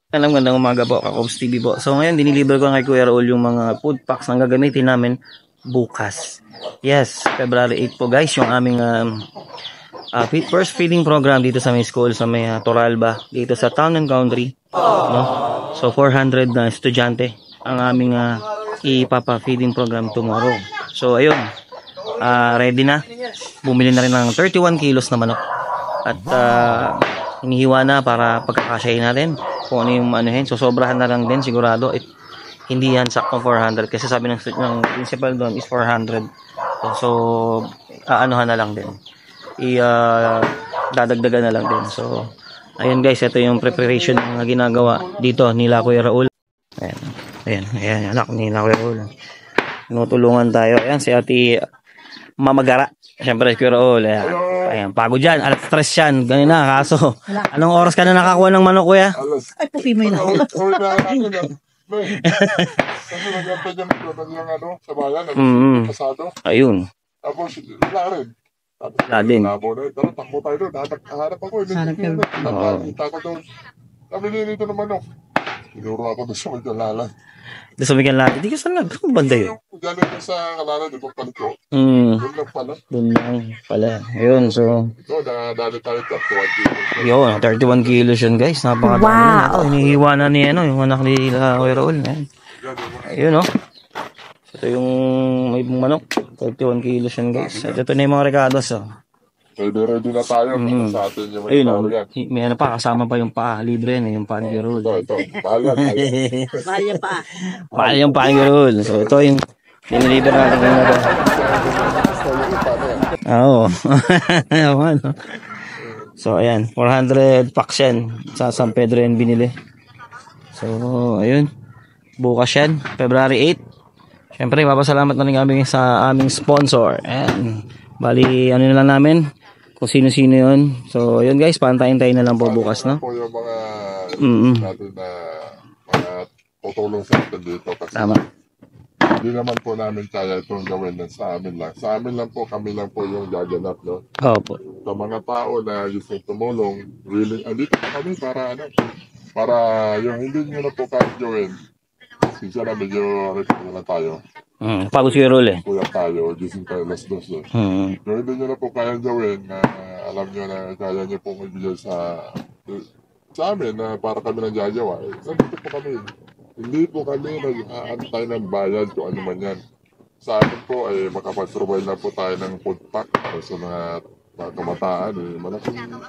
Gandang umaga po, Kakobs TV po. So ngayon, dinilibre ko kay Kuya Raul yung mga food packs na gagamitin namin bukas. Yes, February 8 po guys, yung aming first feeding program dito sa may school, sa may Toralba, dito sa Town and Country. No? So 400 na estudyante ang aming ipapa-feeding program tomorrow. So ayun, ready na. Bumili na rin ng 31 kilos na manok. At hinihiwa na para pagkakasyahin natin kung ano yung anuhin. So sobrahan na lang din sigurado. Hindi yan sakto 400 kasi sabi ng principal doon is 400. So aanuhan na lang din. Dadagdagan na lang din. So ayun guys, ito yung preparation na ginagawa dito nila Kuya Raul. Ayan, anak nila Kuya Raul. Tinutulungan tayo. Ayan si Ate Mamagara. Siyempre Kuya Raul. Ayan, pagod yan. Alas 3 yan. Ganun na, kaso. Anong oras ka na nakakuha ng manok, Kuya? Ay, pupi mo yun ako. Kasi nagantay dyan yung sa bayan, pasado. Ayun. Tapos, wala rin. Wala din. Tara, takbo tayo doon. Hanap ako. Takot doon. Sabi nito ng manok. Sinuro ako doon sa Magdalala. Doon sa Magdalala. Hindi ka saan nga. Doon banda yun? Gano'n sa Kalala, di ba palit ko? Doon lang pala. Doon lang pala. Ayun, so. Ito, dali tayo 31 kilos. Yun, 31 kilos yun guys. Napakadami. Wow! Hinihiwa na ni yung anak nila Kuya Raul. Ayun, no? Ito yung may manok. 31 kilos yun guys. At ito na yung mga recados, oh. Ready na tayo sa atin yung ayun, may ano pa, kasama pa yung paa. Libre yan, yung paa ni Kuya Raul. Ito. Mahal yung paa. Mahal yung paa ni Kuya Raul. So ito yung dinilibre natin ngayon na ito. Oo. So ayan, 400 packs yan. Sa San Pedro yan binili. So ayun, bukas yan, February 8. Siyempre, papasalamat na rin kami sa aming sponsor. Ayan. Bali, ano na lang namin, kung sino-sino yun. So, yun guys, pantayin-tayin na lang po bukas, no? Po yung mga natin na mga tutulong sa atin dito. Kasi tama. Hindi naman po namin kaya itong gawin sa amin lang. Sa amin lang po, kami lang po yung gaganap, no? Opo. Sa mga tao na gusto tumulong, really, andito kami para yung hindi nyo na po kaya gawin. Sinsa na medyo na tayo. Pagod si Raul eh. Kuya tayo, gising tayo alas 2. Yung hindi nyo na po kaya gawin na alam nyo na kaya nyo po magbigay sa amin na para kami nang jajawa. Nandito po kami. Hindi po kami nag-aantay ng bayad kung ano man yan. Sa amin po ay makapag-survive na po tayo ng food pack sa mga kamataan. Malaking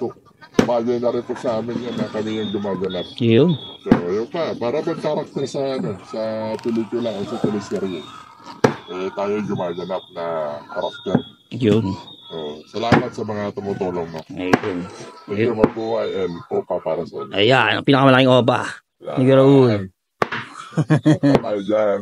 bagay na rin po sa amin yan na kami yung gumaganap. Yun. So, yun pa. Para bang karakter sa pelikula o sa teleserye. Tayo yung gumaganap na karakter. Yun. So, salamat sa mga tumutulong mo. Ayun. Thank you, mabuhay and opa para sa inyo. Ayan, ang pinakamalaking opa. Ni Kuya Raul. Tayo dyan.